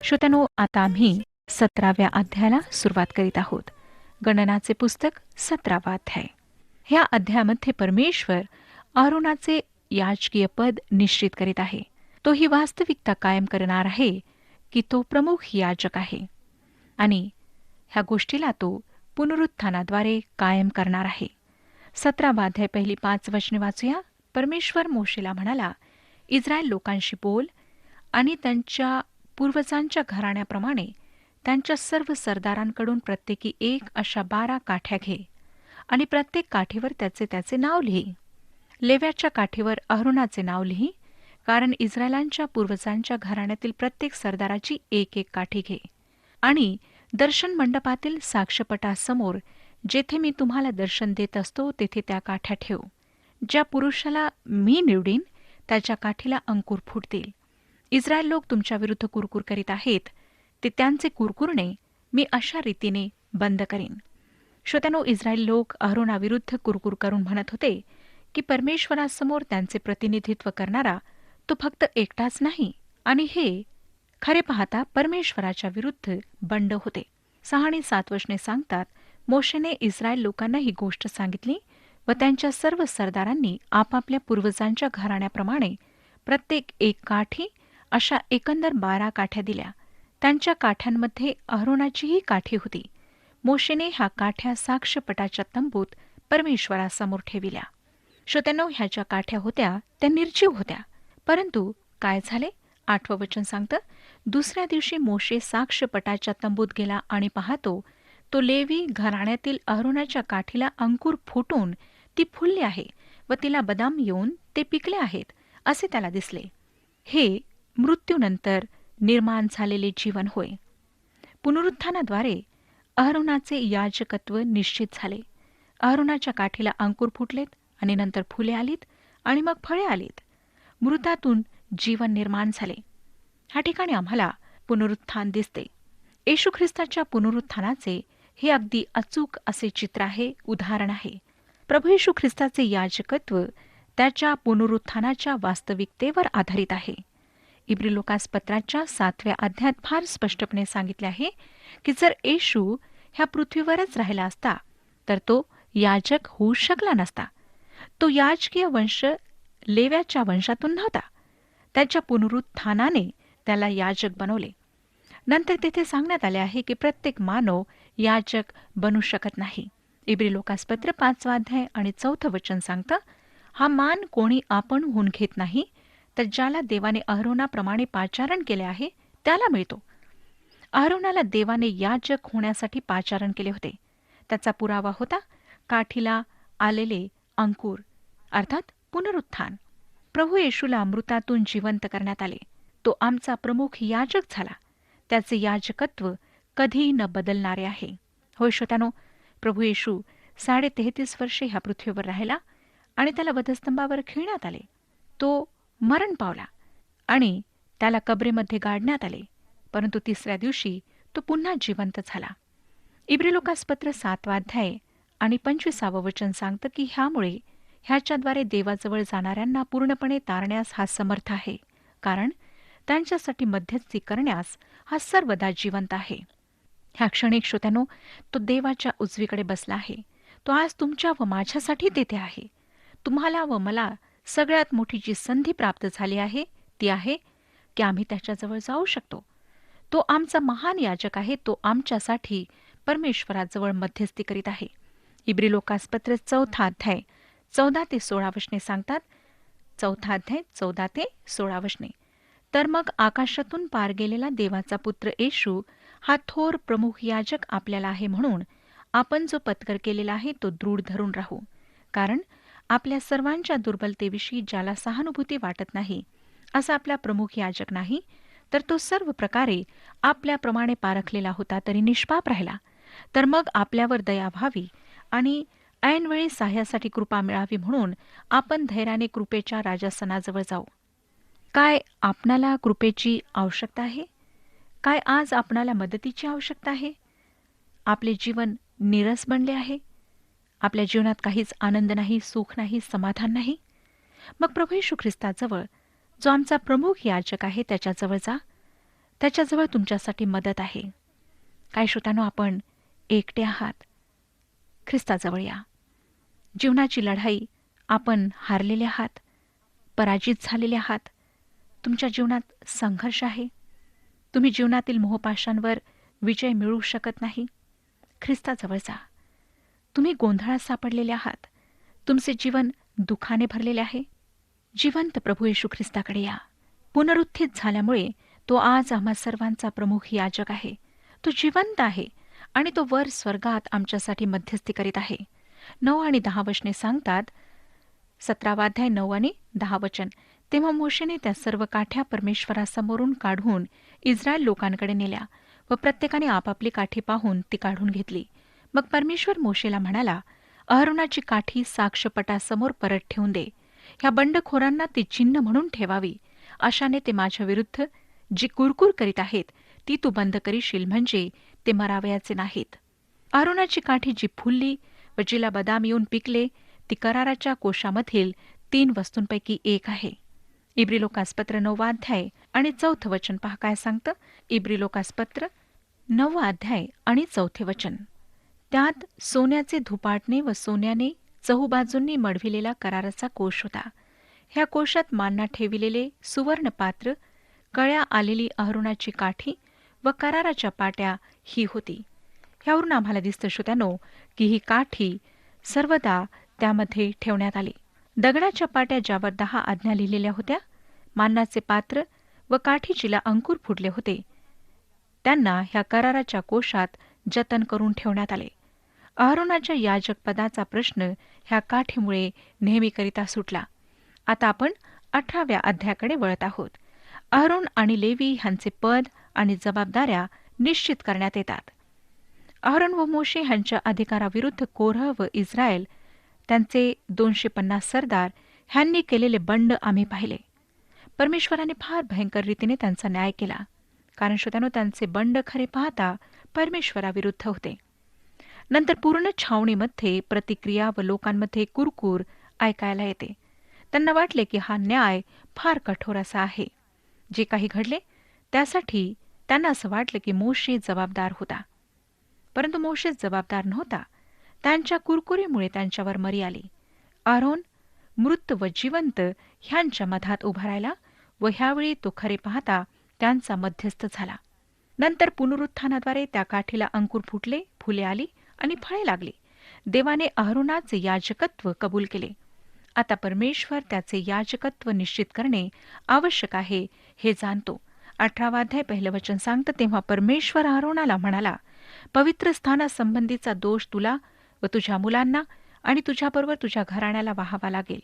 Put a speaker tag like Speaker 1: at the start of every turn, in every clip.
Speaker 1: श्रोत्यानो, आता आम्ही 17व्या अध्यायाला सुरुवात करीत आहोत. गणनाचे पुस्तक 17वा अध्याय. ह्या अध्यायामध्ये परमेश्वर आरोनाचे याजकीय पद निश्चित करीत आहे. तो ही वास्तविकता कायम करणार आहे की तो प्रमुख याजक आहे आणि ह्या गोष्टीला तो पुनरुत्थानाद्वारे कायम करणार आहे. 17वा अध्याय पहिली 5 वचने वाचूया. परमेश्वर मोशेला म्हणाला, इस्रायल लोकांशी बोल आणि त्यांच्या पूर्वजांच्या घराण्याप्रमाणे त्यांच्या सर्व सरदारांकडून प्रत्येकी एक अशा 12 काठ्या घे आणि प्रत्येक काठीवर त्याचे त्याचे नाव लिही. लेव्याच्या काठीवर अहरोनाचे नाव लिही, कारण इस्रायलांच्या पूर्वजांच्या घराण्यातील प्रत्येक सरदाराची एक एक काठी घे. आणि दर्शन मंडपातील साक्षपटासमोर जेथे मी तुम्हाला दर्शन देत असतो तेथे त्या काठ्या ठेव. ज्या पुरुषाला मी निवडीन त्याच्या काठीला अंकुर फुटतील. इस्रायल लोक तुमच्या विरुद्ध कुरकुर करीत आहेत, ते त्यांचे कुरकुरणे मी अशा रीतीने बंद करीन. श्रोत्यानो, इस्रायल लोक अहरोनाविरुद्ध कुरकुर करून म्हणत होते की परमेश्वरासमोर त्यांचे प्रतिनिधित्व करणारा तो फक्त एकटाच नाही, आणि हे खरे पाहता परमेश्वराच्या विरुद्ध बंड होते. 6 आणि 7 वचने सांगतात, मोशेने इस्रायल लोकांना ही गोष्ट सांगितली व त्यांच्या सर्व सरदारांनी आपापल्या पूर्वजांच्या घराण्याप्रमाणे प्रत्येक एक काठी अशा एकंदर 12 काठ्या दिल्या. त्यांच्या काठ्यांमध्ये अहरोनाचीही काठी होती. मोशेने ह्या काठ्या साक्षपटाच्या तंबूत परमेश्वरासमोर ठेविल्या. श्रोत्यांनो, ह्या ज्या काठ्या होत्या त्या निर्जीव होत्या. परंतु काय झाले? 8वं वचन सांगतं, दुसऱ्या दिवशी मोशे साक्षपटाच्या तंबूत गेला आणि पाहतो तो लेवी घराण्यातील अहरोनाच्या काठीला अंकुर फुटून ती फुलली आहे व तिला बदाम येऊन ते पिकले आहेत असे त्याला दिसले. हे मृत्यूनंतर निर्माण झालेले जीवन होय. पुनरुत्थानाद्वारे अहरोनाचे याजकत्व निश्चित झाले. अहरोनाच्या काठीला अंकुर फुटलेत आणि नंतर फुले आलीत आणि मग फळे आलीत. मृतातून जीवन निर्माण झाले. ह्या ठिकाणी आम्हाला पुनरुत्थान दिसते. येशू ख्रिस्ताच्या पुनरुत्थानाचे हे अगदी अचूक असे चित्र आहे, उदाहरण आहे. प्रभू येशू ख्रिस्ताचे याजकत्व त्याच्या पुनरुत्थानाच्या वास्तविकतेवर आधारित आहे. इब्री लोकास पत्राच्या 7व्या अध्यायात फार स्पष्टपणे सांगितले आहे की जर येशू ह्या पृथ्वीवरच राहिला असता तर तो याजक होऊ शकला नसता. तो याजकीय वंश लेव्याच्या वंशातून नव्हता. त्याच्या पुनरुत्थानाने त्याला याजक बनवले. नंतर तेथे सांगण्यात आले आहे की प्रत्येक मानव याजक बनू शकत नाही. इब्री लोकासपत्र 5वा अध्याय आणि 4थं वचन सांगतं, हा मान कोणी आपणहून घेत नाही, तर ज्याला देवाने अहरोनाप्रमाणे पाचारण केले आहे त्याला मिळतो. अहरोनाला देवाने याजक होण्यासाठी पाचारण केले होते. त्याचा पुरावा होता काठीला आलेले अंकुर, अर्थात पुनरुत्थान. प्रभू येशूला अमृतातून जिवंत करण्यात आले. तो आमचा प्रमुख याजक झाला. त्याचे याजकत्व कधीही न बदलणारे आहे. होय श्रोत्यानो, प्रभू येशू 33.5 वर्षे ह्या पृथ्वीवर राहिला आणि त्याला वधस्तंभावर खिळण्यात आले. तो मरण पावला आणि त्याला कबरेमध्ये गाडण्यात आले, परंतु 3ऱ्या दिवशी तो पुन्हा जिवंत झाला. इब्री लोकासपत्र 7वा अध्याय आणि 25वे वचन सांगतं की ह्यामुळे ह्याच्याद्वारे देवाजवळ जाणाऱ्यांना पूर्णपणे तारण्यास हा समर्थ आहे, कारण त्यांच्यासाठी मध्यस्थी करण्यास हा सर्वदा जिवंत आहे. ह्या क्षणिक श्रोत्यानो, तो देवाच्या उजवीकडे बसला आहे. तो आज तुमच्या व माझ्यासाठी तेथे आहे. तुम्हाला व मला सगळ्यात मोठी जी संधी प्राप्त झाली आहे ती आहे की आम्ही त्याच्याजवळ जाऊ शकतो. तो आमचा महान याजक आहे. तो आमच्यासाठी परमेश्वराजवळ मध्यस्थी करीत आहे. इब्री लोकासपत्र 4था अध्याय 14 ते 16 वचने सांगतात. 4था अध्याय 14 ते 16 वचने. तर मग आकाशातून पार गेलेला देवाचा पुत्र येशू हा थोर प्रमुख याजक आपल्याला आहे, म्हणून आपण जो पत्कर केलेला आहे तो दृढ धरून राहू. कारण आपल्या सर्वांच्या दुर्बलतेविषयी ज्याला सहानुभूती वाटत नाही असा आपला प्रमुख याजक नाही, तर तो सर्व प्रकारे आपल्याप्रमाणे पारखलेला होता तरी निष्पाप राहिला. तर मग आपल्यावर दया व्हावी आणि ऐनवेळी सहाय्यासाठी कृपा मिळावी, म्हणून आपण धैर्याने कृपेच्या राजासनाजवळ जाऊ. काय आपणाला कृपेची आवश्यकता आहे? काय आज आपणाला मदतीची आवश्यकता आहे? आपले जीवन नीरस बनले आहे. आपल्या जीवनात काहीच आनंद नाही, सुख नाही, समाधान नाही. मग प्रभू येशू ख्रिस्ताजवळ, जो आमचा प्रमुख याजक आहे, त्याच्याजवळ जा. त्याच्याजवळ तुमच्यासाठी मदत आहे. काय श्रोत्यानो, आपण एकटे आहात? ख्रिस्ताजवळ या. जीवनाची लढाई आपण हारलेले आहात, पराजित झालेले आहात. तुमच्या जीवनात संघर्ष आहे. तुम्ही जीवनातील मोहपाशांवर विजय मिळवू शकत नाही. ख्रिस्ताजवळ जा. तुम्ही गोंधळात सापडलेले आहात. तुमचे जीवन दुःखाने भरलेले आहे. जिवंत प्रभू येशू ख्रिस्ताकडे या. पुनरुत्थित झाल्यामुळे तो आज आम्हा सर्वांचा प्रमुख याजक आहे. तो जिवंत आहे आणि तो वर स्वर्गात आमच्यासाठी मध्यस्थी करीत आहे. 9 आणि 10 वचने सांगतात, 17वा अध्याय 9 आणि 10 वचन. तेव्हा मोशेने त्या सर्व काठ्या परमेश्वरासमोरून काढून इस्रायल लोकांकडे नेल्या व प्रत्येकाने आपापली काठी पाहून ती काढून घेतली. मग परमेश्वर मोशेला म्हणाला, अहरोनाची काठी साक्षपटासमोर परत ठेवून दे. ह्या बंडखोरांना ती चिन्ह म्हणून ठेवावी. अशाने ते माझ्या विरुद्ध जी कुरकुर करीत आहेत ती तू बंद करीशील, म्हणजे ते मरावयाचे नाहीत. अहरोनाची काठी जी फुलली व जिला बदाम येऊन पिकले ती कराराच्या कोशामधील 3 वस्तूंपैकी एक आहे. इब्री लोकासपत्र 9वा अध्याय आणि 4 वचन पहा काय सांगतं. इब्री लोकासपत्र 9वा अध्याय आणि 4 वचन. त्यात सोन्याचे धुपाटणे व सोन्याने चहूबाजूंनी मढविलेला कराराचा कोश होता. ह्या कोशात मान्ना ठेविलेले सुवर्ण पात्र, कळ्या आलेली अहरोनाची काठी व कराराच्या पाट्या ही होती. ह्यावरून आम्हाला दिसतं श्रोत्यानो की ही काठी सर्वदा त्यामध्ये ठेवण्यात आली. दगडाच्या पाट्या ज्यावर 10 आज्ञा लिहिलेल्या होत्या, मान्नाचे पात्र व काठी जिला अंकुर फुटले होते, त्यांना ह्या कराराच्या कोशात जतन करून ठेवण्यात आले. अहरोनाच्या याजकपदाचा प्रश्न ह्या काठीमुळे नेहमीकरिता सुटला. आता आपण 18व्या अध्यायाकडे वळत आहोत. अहरोन आणि लेवी ह्यांचे पद आणि जबाबदाऱ्या निश्चित करण्यात येतात. अहरोन व मोशे ह्यांच्या अधिकाराविरुद्ध कोरह व इस्रायल त्यांचे 250 सरदार ह्यांनी केलेले बंड आम्ही पाहिले. परमेश्वराने फार भयंकर रीतीने त्यांचा न्याय केला, कारण श्रोत्यानो त्यांचे बंड खरे पाहता परमेश्वराविरुद्ध होते. नंतर पूर्ण छावणीमध्ये प्रतिक्रिया व लोकांमध्ये कुरकुर ऐकायला येते. त्यांना वाटले की हा न्याय फार कठोर असा आहे. जे काही घडले त्यासाठी त्यांना असं वाटलं की मोशे जबाबदार होता, परंतु मोशे जबाबदार नव्हता. त्यांच्या कुरकुरीमुळे त्यांच्यावर मरी आली. अहरोन मृत व जिवंत ह्यांच्या मधात उभा राहिला व ह्यावेळी तो खरे पाहता त्यांचा मध्यस्थ झाला. नंतर पुनरुत्थानाद्वारे त्या काठीला अंकुर फुटले, फुले आली आणि फळे लागली. देवाने अहरोनाचे याजकत्व कबूल केले. आता परमेश्वर त्याचे याजकत्व निश्चित करणे आवश्यक आहे हे जाणतो. 18वा अध्याय 1 वचन सांगतं, तेव्हा परमेश्वर अहरोनाला म्हणाला, पवित्र स्थानासंबंधीचा दोष तुला व तुझ्या मुलांना आणि तुझ्याबरोबर तुझ्या घराण्याला वाहावा लागेल.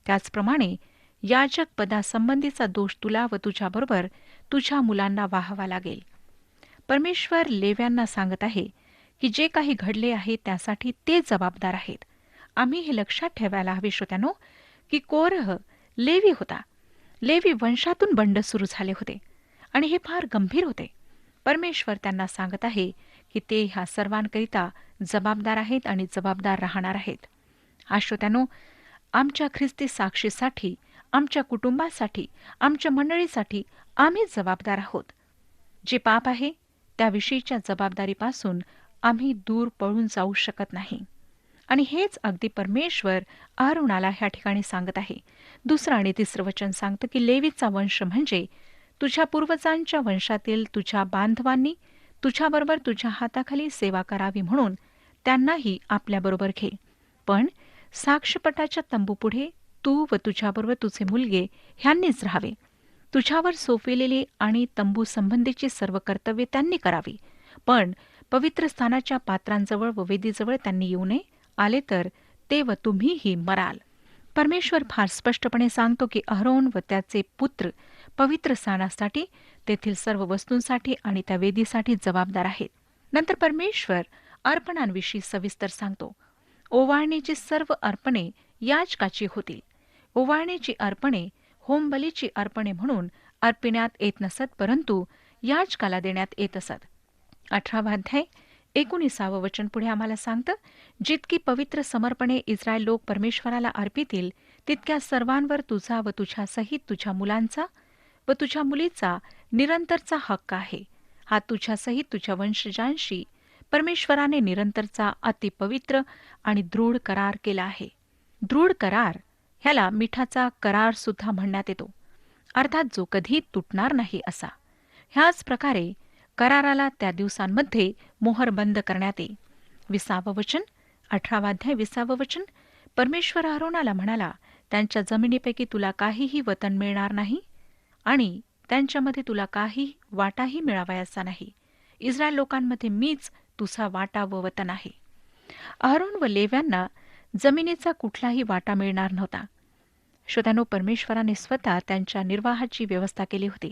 Speaker 1: त्याचप्रमाणे याजक पदासंबंधीचा दोष तुला व तुझ्याबरोबर तुझ्या मुलांना वाहावा लागेल. परमेश्वर लेव्यांना सांगत आहे की जे काही घडले आहे त्यासाठी ते जबाबदार आहेत. आम्ही हे लक्षात ठेवायला हवे श्रोत्यानो की कोरह लेवी होता. लेवी वंशातून बंड सुरू झाले होते आणि हे फार गंभीर होते. परमेश्वर त्यांना सांगत आहे की ते ह्या सर्वांकरिता जबाबदार आहेत आणि जबाबदार राहणार आहेत. श्रोत्यानो, आमच्या ख्रिस्ती साक्षीसाठी, आमच्या कुटुंबासाठी, आमच्या मंडळीसाठी आम्ही जबाबदार आहोत. जे पाप आहे त्याविषयीच्या जबाबदारीपासून आम्ही दूर पळून जाऊ शकत नाही. आणि हेच अगदी परमेश्वर अहरोनाला ह्या ठिकाणी सांगत आहे. 2 आणि 3 वचन सांगतं की लेवीचा वंश म्हणजे तुझ्या पूर्वजांच्या वंशातील तुझ्या बांधवांनी तुझ्याबरोबर तुझ्या हाताखाली सेवा करावी म्हणून त्यांनाही आपल्याबरोबर घे. पण साक्षपटाच्या तंबूपुढे तू व तुझ्याबरोबर तुझे मुलगे ह्यांनीच राहावे. तुझ्यावर सोपविलेली आणि तंबू संबंधीची सर्व कर्तव्ये त्यांनी करावी. पण पवित्र स्थानाच्या पात्रांजवळ व वेदीजवळ त्यांनी येऊ नये. आले तर ते व तुम्हीही मराल. परमेश्वर फार स्पष्टपणे सांगतो की अहरोन व त्याचे पुत्र पवित्र स्थानासाठी, तेथील सर्व वस्तूंसाठी आणि त्या वेदीसाठी जबाबदार आहेत. नंतर परमेश्वर अर्पणांविषयी सविस्तर सांगतो. ओवाळणीची सर्व अर्पणे याजकाची होतील. ओवाळणीची अर्पणे होमबलीची अर्पणे म्हणून अर्पिण्यात येत नसत, परंतु याजकाला देण्यात येत असत. 18वा अध्याय 19 वचन पुढे आम्हाला सांगतं, जितकी पवित्र समर्पणे इस्रायल लोक परमेश्वराला अर्पितील तितक्या सर्वांवर तुझा व तुझ्या सहित तुझ्या मुलांचा व तुझ्या मुलीचा निरंतरचा हक्क आहे. हा तुझ्यासहित तुझ्या वंशजांशी परमेश्वराने निरंतरचा अतिपवित्र आणि दृढ करार केला आहे. दृढ करार ह्याला मिठाचा करार सुद्धा म्हणण्यात येतो, अर्थात जो कधी तुटणार नाही असा. ह्याच प्रकारे कराराला त्या दिवसांमध्ये मोहर बंद करण्यात येईल. 20 वचन, 18 अध्याय 20 वचन. परमेश्वर अहरोनाला म्हणाला, त्यांच्या जमिनीपैकी तुला काहीही वतन मिळणार नाही आणि त्यांच्यामध्ये तुला काही वाटाही मिळावयाचा नाही. इस्रायल लोकांमध्ये मीच तुझा वाटा व वतन आहे. अहरोन व लेव्यांना जमिनीचा कुठलाही वाटा मिळणार नव्हता. श्रोत्यानो, परमेश्वराने स्वतः त्यांच्या निर्वाहाची व्यवस्था केली होती.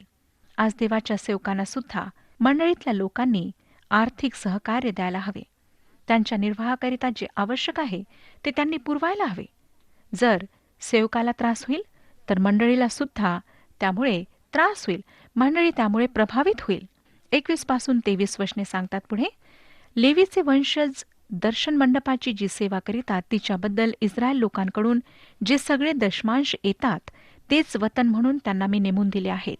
Speaker 1: आज देवाच्या सेवकांना सुद्धा मंडळीतल्या लोकांनी आर्थिक सहकार्य द्यायला हवे. त्यांच्या निर्वाहाकरिता जे आवश्यक आहे ते त्यांनी पुरवायला हवे. जर सेवकाला त्रास होईल तर मंडळीला सुद्धा त्यामुळे त्रास होईल. मंडळी त्यामुळे प्रभावित होईल. 21 पासून 23 वचने सांगतात पुढे, लेवीचे वंशज दर्शन मंडपाची जी सेवा करीतात तिच्याबद्दल इस्रायल लोकांकडून जे सगळे दशमांश येतात तेच वतन म्हणून त्यांना मी नेमून दिले आहेत.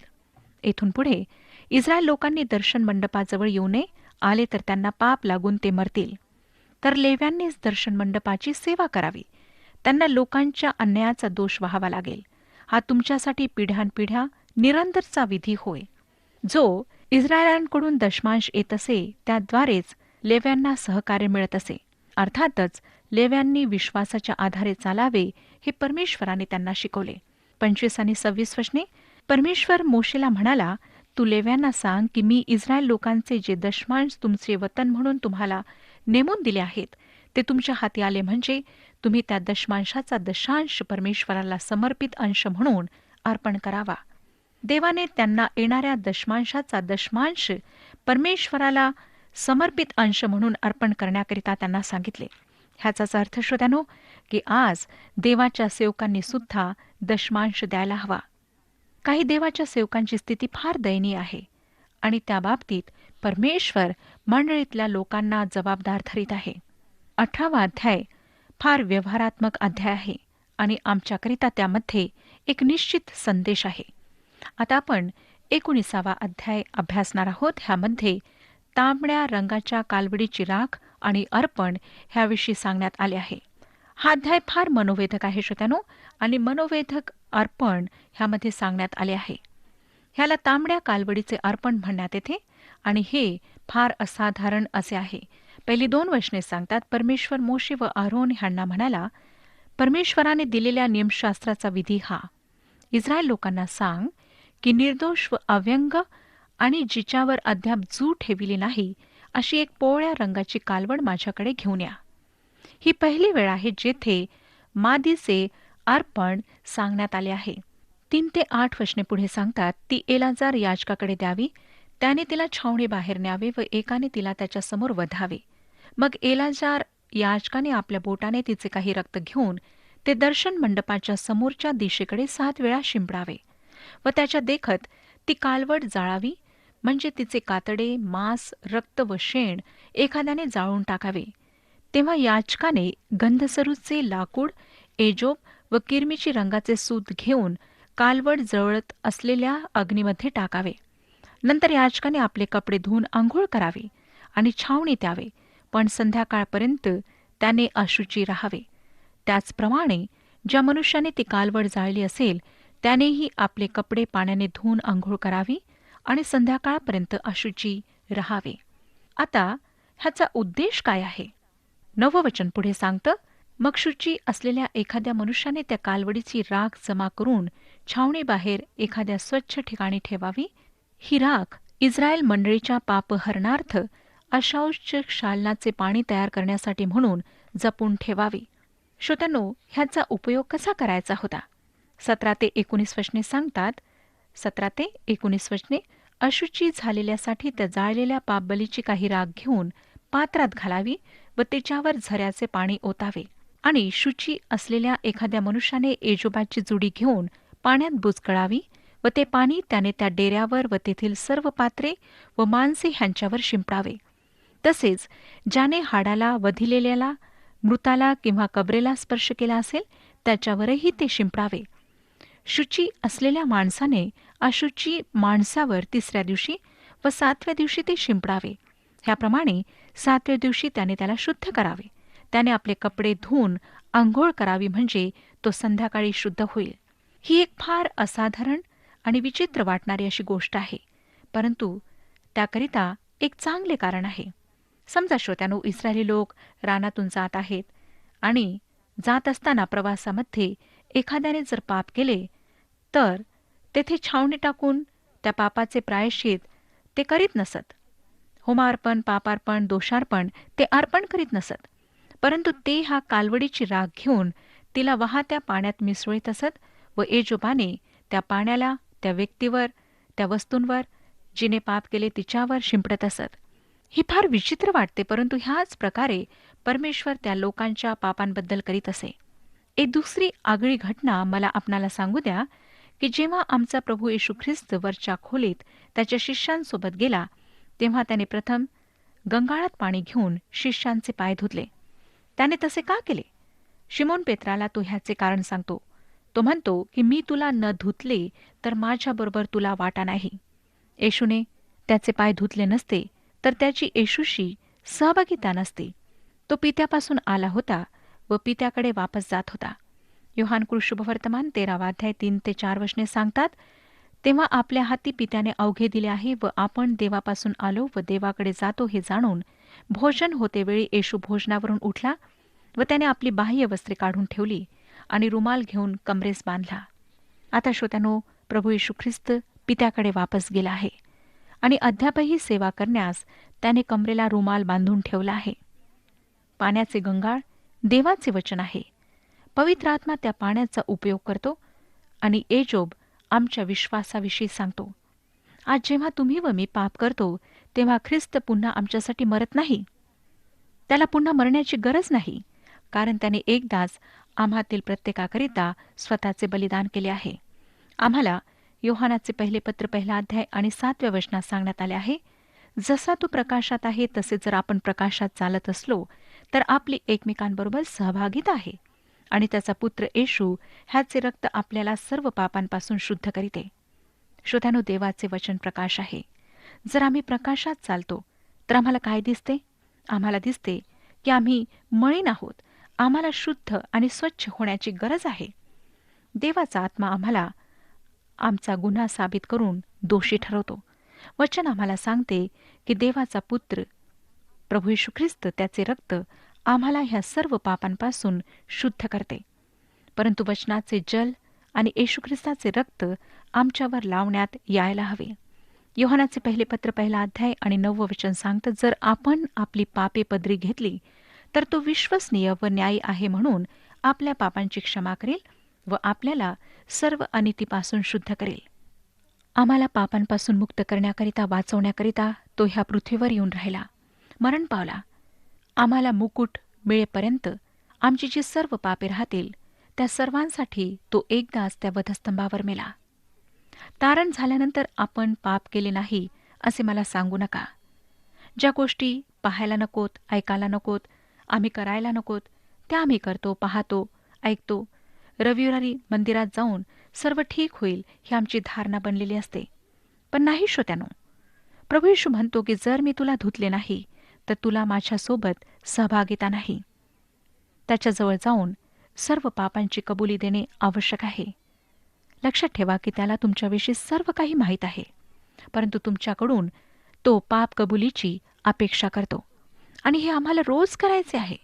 Speaker 1: येथून पुढे इस्रायल लोकांनी दर्शन मंडपाजवळ येऊ नये, आले तर त्यांना पाप लागून ते मरतील. तर लेव्यांनीच दर्शन मंडपाची सेवा करावी. त्यांना लोकांच्या अन्यायाचा दोष व्हावा लागेल. हा तुमच्यासाठी पिढ्यानपिढ्या निरंतरचा विधी होय. जो इस्रायलांकडून दशमांश येत असे त्याद्वारेच लेव्यांना सहकार्य मिळत असे. अर्थातच लेव्यांनी विश्वासाच्या आधारे चालावे हे परमेश्वराने त्यांना शिकवले. 25 आणि 26 वचने, परमेश्वर मोशेला म्हणाला, तू लेव्यांना सांग की मी इस्रायल लोकांचे जे दशमांश तुमचे वतन म्हणून तुम्हाला नेमून दिले आहेत ते तुमच्या हाती आले म्हणजे तुम्ही त्या दशमांशाचा दशांश परमेश्वराला समर्पित अंश म्हणून अर्पण करावा. देवाने त्यांना येणाऱ्या दशमांशाचा दशमांश परमेश्वराला समर्पित अंश म्हणून अर्पण करण्याकरिता त्यांना सांगितले. ह्याचाच अर्थ श्रोत्यानो की आज देवाच्या सेवकांनी सुद्धा दशमांश द्यायला हवा. काही देवाच्या सेवकांची स्थिती फार दयनीय आहे आणि त्या बाबतीत परमेश्वर मंडळीतल्या लोकांना जबाबदार धरीत आहे. 18वा अध्याय फार व्यवहारात्मक अध्याय आहे आणि आमच्याकरिता त्यामध्ये एक निश्चित संदेश आहे. आता आपण 19वा अध्याय अभ्यासणार आहोत. ह्यामध्ये तांबड्या रंगाच्या कालवडीची राख आणि अर्पण ह्याविषयी सांगण्यात आले आहे. हा अध्याय फार मनोवेधक आहे श्रोत्यानो, आणि मनोवेधक अर्पण ह्यामध्ये सांगण्यात आले आहे. ह्याला तांबड्या कालवडीचे अर्पण म्हणण्यात येते आणि हे फार असाधारण असे आहे. पहिली 2 वचने सांगतात, परमेश्वर मोशे व अहरोन ह्यांना म्हणाला, परमेश्वराने दिलेल्या नियमशास्त्राचा विधी हा, इस्रायल लोकांना सांग की निर्दोष व अव्यंग आणि जिच्यावर अद्याप जू ठेविली नाही अशी एक पोवळ्या रंगाची कालवड माझ्याकडे घेऊन या. ही पहिली वेळ आहे जेथे मादीचे अर्पण सांगण्यात आले आहे. 3 ते 8 वचने पुढे सांगतात, ती एलाजार याजकाकडे द्यावी. त्याने तिला छावणी बाहेर न्यावे व एकाने तिला त्याच्यासमोर वधावे. मग एलाजार याजकाने आपल्या बोटाने तिचे काही रक्त घेऊन ते दर्शन मंडपाच्या समोरच्या दिशेकडे 7 वेळा शिंपडावे व त्याच्या देखत ती कालवड जाळावी, म्हणजे तिचे कातडे, मांस, रक्त व शेण एखाद्याने जाळून टाकावे. तेव्हा याजकाने गंधसरूचे लाकूड, एजोब व किरमिची रंगाचे सूत घेऊन कालवड जळत असलेल्या अग्नीमध्ये टाकावे. नंतर याजकाने आपले कपडे धुवून आंघोळ करावी आणि छावणीत यावे, पण संध्याकाळपर्यंत त्याने अशुची राहावे. त्याचप्रमाणे ज्या मनुष्याने ती कालवड जाळली असेल त्यानेही आपले कपडे पाण्याने धुवून आंघोळ करावी आणि संध्याकाळपर्यंत अशुची राहावे. आता ह्याचा उद्देश काय आहे? 9 वचन पुढे सांगतं, मग शुची असलेल्या एखाद्या मनुष्याने त्या कालवडीची राख जमा करून छावणीबाहेर एखाद्या स्वच्छ ठिकाणी ठेवावी. ही राख इस्रायल मंडळीच्या पापहरणार्थ अशौच शालनाचे पाणी तयार करण्यासाठी म्हणून जपून ठेवावी. श्रोत्यांनो, ह्याचा उपयोग कसा करायचा होता? 17 ते 19 वचने सांगतात. 17 ते 19 वचने, अशुची झालेल्यासाठी त्या जाळलेल्या पापबलीची काही राख घेऊन पात्रात घालावी व त्याच्यावर झऱ्याचे पाणी ओतावे. आणि शुची असलेल्या एखाद्या मनुष्याने एजोबाची जुडी घेऊन पाण्यात बुचकळावी व ते पाणी त्याने त्या डेऱ्यावर व तेथील सर्व पात्रे व माणसे ह्यांच्यावर शिंपडावे. तसेच ज्याने हाडाला, वधिलेल्याला, मृताला किंवा कबरेला स्पर्श केला असेल त्याच्यावरही ते शिंपडावे. शुची असलेल्या माणसाने अशुची माणसावर 3ऱ्या दिवशी व 7व्या दिवशी ते शिंपडावे. ह्याप्रमाणे 7व्या दिवशी त्याने त्याला शुद्ध करावे. त्याने आपले कपडे धुवून अंघोळ करावी, म्हणजे तो संध्याकाळी शुद्ध होईल. ही एक फार असाधारण आणि विचित्र वाटणारी अशी गोष्ट आहे, परंतु त्याकरिता एक चांगले कारण आहे. समजा श्रोत्यानो, इस्रायली लोक रानातून जात आहेत आणि जात असताना प्रवासामध्ये एखाद्याने जर पाप केले, तर तेथे छावणी टाकून त्या पापाचे प्रायश्चित ते करीत नसत. होमार्पण, पापार्पण, दोषार्पण ते अर्पण करीत नसत, परंतु ते हा कालवडीची राख घेऊन तिला वाहत्या पाण्यात मिसळीत असत व एजोबाने त्या पाण्याला त्या व्यक्तीवर, त्या वस्तूंवर, जिने पाप केले तिच्यावर शिंपडत असत. ही फार विचित्र वाटते, परंतु ह्याच प्रकारे परमेश्वर त्या लोकांच्या पापांबद्दल करीत असे. एक दुसरी आगळी घटना मला आपणाला सांगू द्या, की जेव्हा आमचा प्रभू येशू ख्रिस्त वरच्या खोलीत त्याच्या शिष्यांसोबत गेला, तेव्हा त्याने प्रथम गंगाळात पाणी घेऊन शिष्यांचे पाय धुतले. त्याने तसे का केले? शिमोन पेत्राला तो ह्याचे कारण सांगतो. तो म्हणतो की मी तुला न धुतले तर माझ्याबरोबर तुला वाटा नाही. येशूने त्याचे पाय धुतले नसते तर त्याची येशूशी सहभागिता नसते. तो पित्यापासून आला होता व पित्याकडे वापस जात होता. योहान शुभवर्तमान 13 अध्याय 3 ते 4 वचने सांगतात, तेव्हा आपल्या हाती पित्याने अवघे दिले आहे व आपण देवापासून आलो व देवाकडे जातो हे जाणून भोजन होतेवेळी येशू भोजनावरून उठला व त्याने आपली बाह्य वस्त्रे काढून ठेवली आणि रुमाल घेऊन कमरेस बांधला. आता श्रोत्यानो, प्रभू येशू ख्रिस्त पित्याकडे वापस गेला आहे आणि अद्यापही सेवा करण्यास त्याने कमरेला रुमाल बांधून ठेवला आहे. पाण्याचे गंगाळ देवाचे वचन आहे. पवित्र आत्मा त्या पाण्याचा उपयोग करतो आणि एजोब आमच्या विश्वासाविषयी सांगतो. आज जेव्हा तुम्ही व मी पाप करतो, तेव्हा ख्रिस्त पुन्हा आमच्यासाठी मरत नाही. त्याला पुन्हा मरण्याची गरज नाही, कारण त्याने एकदाच आम्हातील प्रत्येकाकरिता स्वतःचे बलिदान केले आहे. आम्हाला योहानाचे पहिले पत्र 1 अध्याय आणि 7व्या वचनात सांगण्यात आले आहे, जसा तो प्रकाशात आहे तसे जर आपण प्रकाशात चालत असलो तर आपली एकमेकांबरोबर सहभागिता आहे आणि त्याचा पुत्र येशू ह्याचे रक्त आपल्याला सर्व पापांपासून शुद्ध करीते. श्रोत्यानो, देवाचे वचन प्रकाश आहे. जर आम्ही प्रकाशात चालतो तर आम्हाला काय दिसते? आम्हाला दिसते की आम्ही मळीन आहोत. आम्हाला शुद्ध आणि स्वच्छ होण्याची गरज आहे. देवाचा आत्मा आम्हाला आमचा गुन्हा साबित करून दोषी ठरवतो. वचन आम्हाला सांगते की देवाचा पुत्र प्रभू येशू ख्रिस्त त्याचे रक्त आम्हाला ह्या सर्व पापांपासून शुद्ध करते. परंतु वचनाचे जल आणि येशू ख्रिस्ताचे रक्त आमच्यावर लावण्यात यायला हवे. योहानाचे पहिले पत्र 1 अध्याय आणि 9 वचन सांगतं, जर आपण आपली पापे पदरी घेतली तर तो विश्वसनीय व न्यायी आहे म्हणून आपल्या पापांची क्षमा करेल व आपल्याला सर्व अनितीपासून शुद्ध करेल. आम्हाला पापांपासून मुक्त करण्याकरिता, वाचवण्याकरिता तो ह्या पृथ्वीवर येऊन राहिला, मरण पावला. आम्हाला मुकुट मिळेपर्यंत आमची जी सर्व पापे राहतील त्या सर्वांसाठी तो एकदाच त्या वधस्तंभावर मेला. तारण झाल्यानंतर आपण पाप केले नाही असे मला सांगू नका. ज्या गोष्टी पाहायला नकोत, ऐकायला नकोत, आम्ही करायला नकोत, त्या आम्ही करतो, पाहतो, ऐकतो. रविवारी मंदिरात जाऊन सर्व ठीक होईल ही आमची धारणा बनलेली असते. पण नाही श्रोत्यानो, प्रभू येशू म्हणतो की जर मी तुला धुतले नाही तर तुला माझ्यासोबत सहभागिता नाही. त्याच्याजवळ जाऊन सर्व पापांची कबुली देणे आवश्यक आहे. लक्षात ठेवा की त्याला तुमच्याविषयी सर्व काही माहीत आहे, परंतु तुमच्याकडून तो पाप कबुलीची अपेक्षा करतो आणि हे आम्हाला रोज करायचे आहे.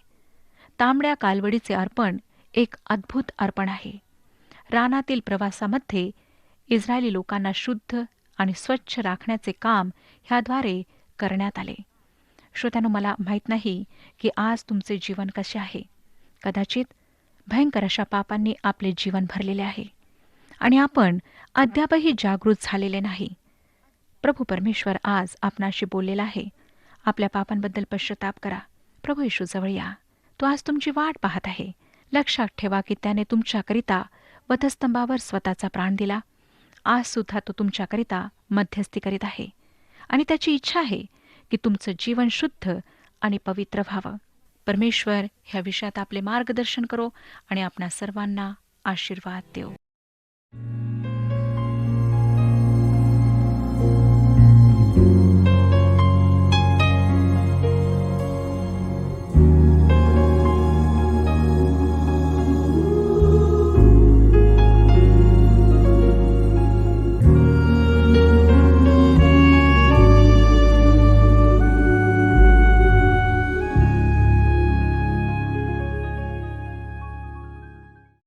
Speaker 1: तांबड्या कालवडीचे अर्पण एक अद्भुत अर्पण आहे. रानातील प्रवासामध्ये इस्रायली लोकांना शुद्ध आणि स्वच्छ राखण्याचे काम ह्याद्वारे करण्यात आले. श्रोत्यानो, मला माहीत नाही की आज तुमचे जीवन कसे आहे. कदाचित भयंकर अशा पापांनी आपले जीवन भरलेले आहे आणि आपण अद्यापही जागृत झालेले नाही. प्रभू परमेश्वर आज आपणाशी बोललेला आहे. आपल्या पापांबद्दल पश्चाताप करा. प्रभू येशूजवळ या. तो आज तुमची वाट पाहत आहे. लक्षात ठेवा की त्याने तुमच्याकरिता वधस्तंभावर स्वतःचा प्राण दिला. आज सुद्धा तो तुमच्याकरिता मध्यस्थी करीत आहे आणि त्याची इच्छा आहे की तुमचं जीवन शुद्ध आणि पवित्र व्हावं. परमेश्वर ह्या विषयात आपले मार्गदर्शन करो आणि आपणा सर्वांना आशीर्वाद देव.